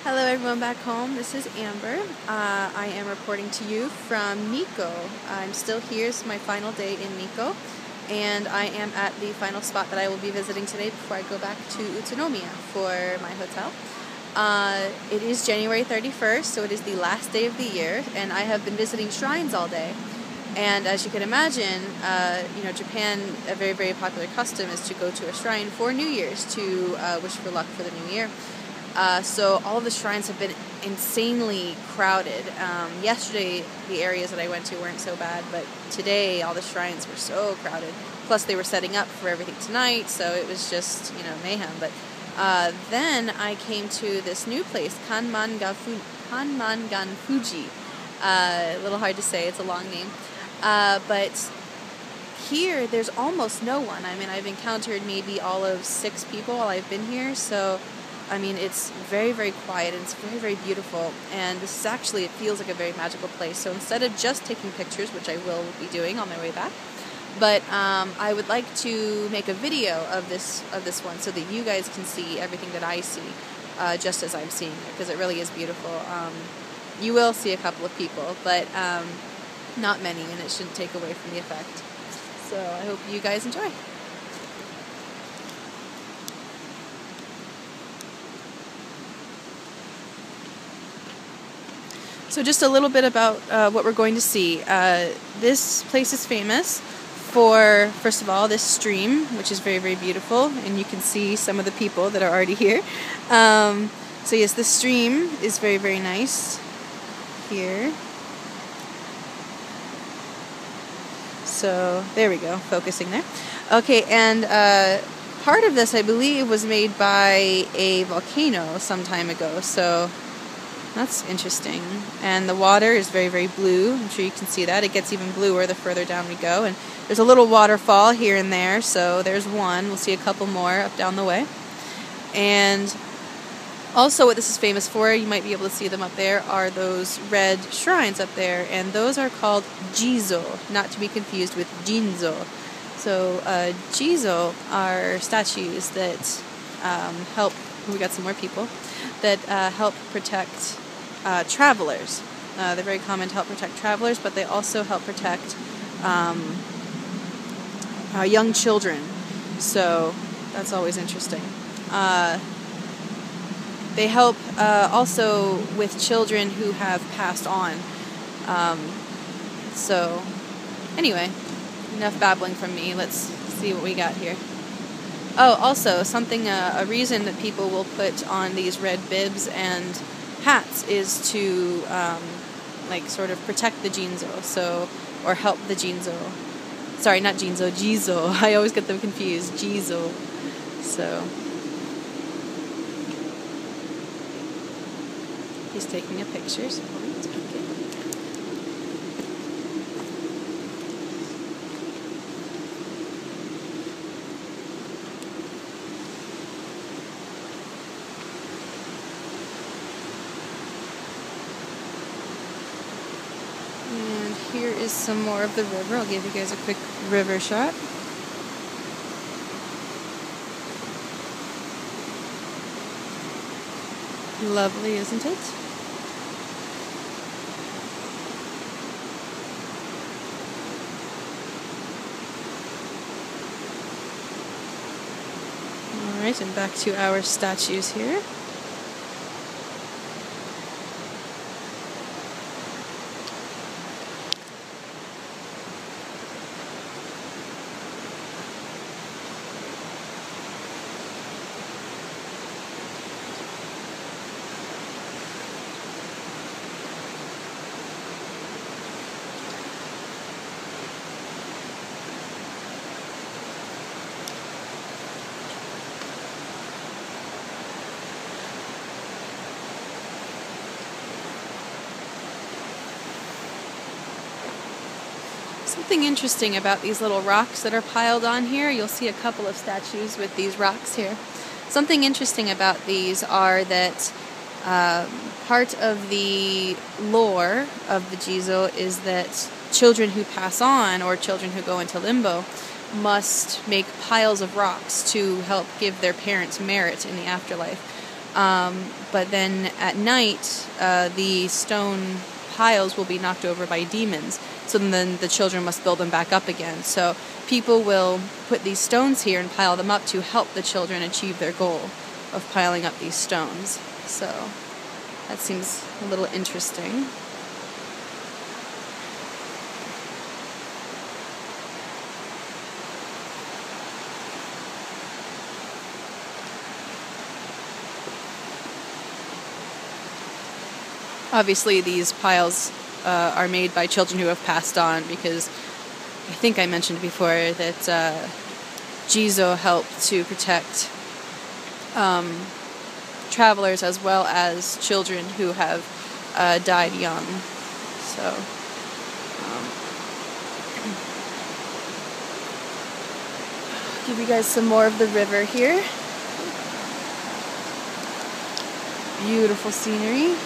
Hello everyone back home, this is Amber. I am reporting to you from Nikko. I'm still here, it's my final day in Nikko, and I am at the final spot that I will be visiting today before I go back to Utsunomiya for my hotel. It is January 31st, so it is the last day of the year, and I have been visiting shrines all day. And as you can imagine, Japan, a very, very popular custom is to go to a shrine for New Year's to wish for luck for the new year. So all of the shrines have been insanely crowded. Yesterday, the areas that I went to weren't so bad, but today all the shrines were so crowded. Plus they were setting up for everything tonight, so it was just, mayhem. But then I came to this new place, Kenmangafuchi. A little hard to say, it's a long name. But here, there's almost no one. I mean, I've encountered maybe all of 6 people while I've been here, so it's very, very quiet, and it's very, very beautiful, and this is actually, it feels like a very magical place. So instead of just taking pictures, which I will be doing on my way back, but I would like to make a video of this one so that you guys can see everything that I see just as I'm seeing it, because it really is beautiful. You will see a couple of people, but not many, and it shouldn't take away from the effect. So I hope you guys enjoy. So just a little bit about what we're going to see. This place is famous for, first of all, this stream, which is very, very beautiful, and you can see some of the people that are already here. So yes, this stream is very, very nice here. So there we go, focusing there. Okay, and part of this, I believe, was made by a volcano some time ago, so that's interesting. And the water is very, very blue. I'm sure you can see that. It gets even bluer the further down we go. And there's a little waterfall here and there, so there's one. We'll see a couple more up down the way. And also what this is famous for, you might be able to see them up there, are those red shrines up there. And those are called jizo, not to be confused with jinzo. So jizo are statues that help, we got some more people, that help protect travelers. They're very common to help protect travelers, but they also help protect young children. So that's always interesting. They help also with children who have passed on. So anyway, enough babbling from me. Let's see what we got here. Oh, also, something, a reason that people will put on these red bibs and hats is to, sort of protect the jinzo, so, or help the jinzo. Sorry, not jinzo, jizo. I always get them confused. Jizo. So, he's taking a picture, so let's take it. And here is some more of the river. I'll give you guys a quick river shot. Lovely, isn't it? Alright, and back to our statues here. Something interesting about these little rocks that are piled on here. You'll see a couple of statues with these rocks here. Something interesting about these are that part of the lore of the jizo is that children who pass on, or children who go into limbo, must make piles of rocks to help give their parents merit in the afterlife. But then at night, the stone piles will be knocked over by demons. So then the children must build them back up again. So people will put these stones here and pile them up to help the children achieve their goal of piling up these stones. So that seems a little interesting. Obviously, these piles are made by children who have passed on, because I think I mentioned before that Jizo helped to protect travelers as well as children who have died young. So, give you guys some more of the river here. Beautiful scenery.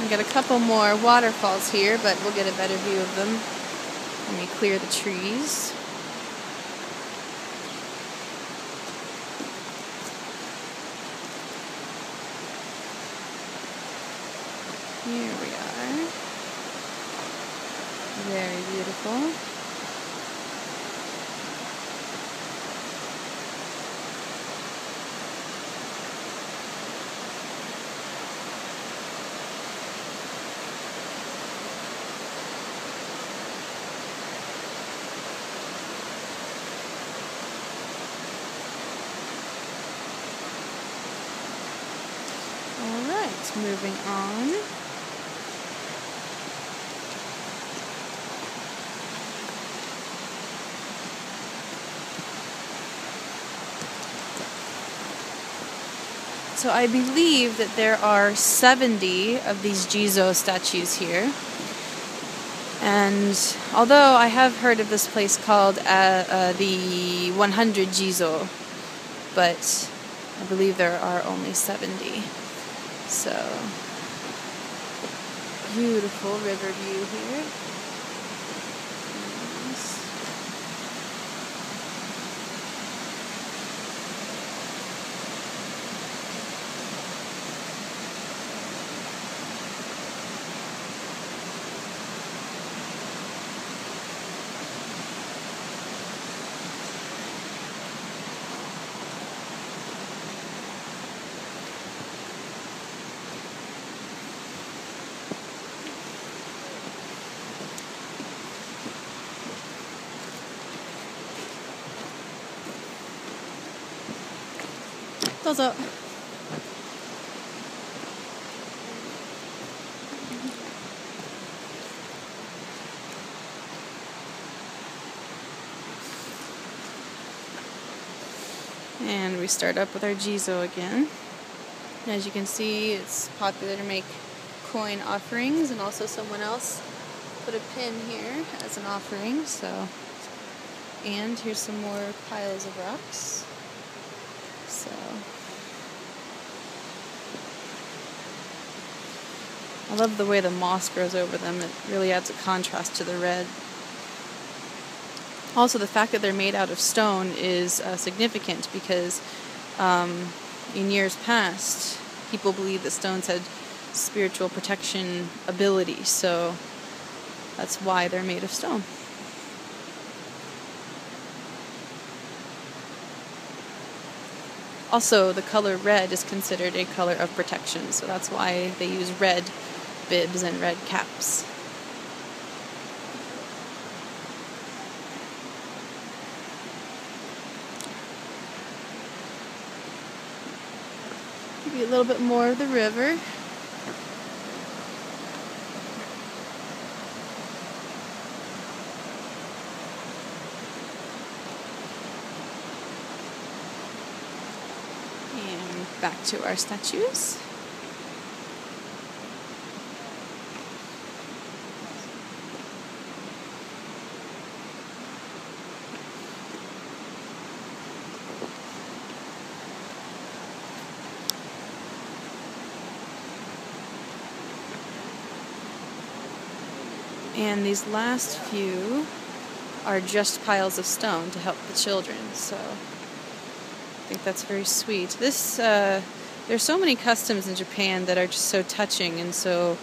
We got a couple more waterfalls here, but we'll get a better view of them when we clear the trees. Here we are. Very beautiful. Alright, moving on. So I believe that there are 70 of these Jizo statues here. And although I have heard of this place called the 100 Jizo, but I believe there are only 70. So, beautiful river view here. Nice. Dozo. And we start up with our Jizo again. As you can see, it's popular to make coin offerings, and also someone else put a pin here as an offering. So, and here's some more piles of rocks. So, I love the way the moss grows over them. It really adds a contrast to the red. Also, the fact that they're made out of stone is significant, because in years past, people believed that stones had spiritual protection ability, so that's why they're made of stone. Also, the color red is considered a color of protection, so that's why they use red bibs and red caps. Give you a little bit more of the river. And back to our statues. And these last few are just piles of stone to help the children, so I think that's very sweet. There's so many customs in Japan that are just so touching and so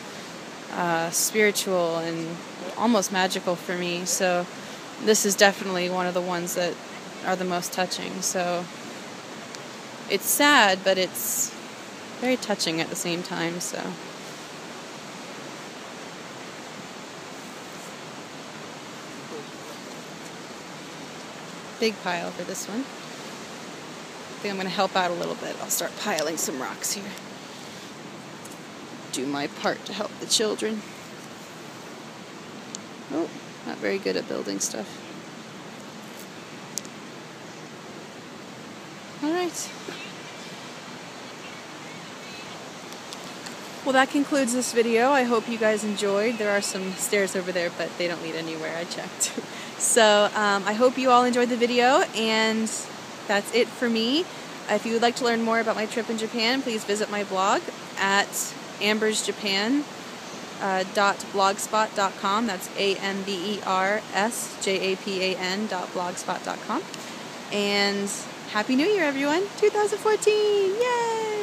spiritual and almost magical for me, so this is definitely one of the ones that are the most touching. So it's sad, but it's very touching at the same time, so. Big pile for this one. I think I'm going to help out a little bit. I'll start piling some rocks here. Do my part to help the children. Oh, not very good at building stuff. Alright. Well, that concludes this video. I hope you guys enjoyed. There are some stairs over there, but they don't lead anywhere. I checked. So I hope you all enjoyed the video, and that's it for me. If you would like to learn more about my trip in Japan, please visit my blog at ambersjapan.blogspot.com. That's AMBERSJAPAN.blogspot.com. And Happy New Year, everyone! 2014! Yay!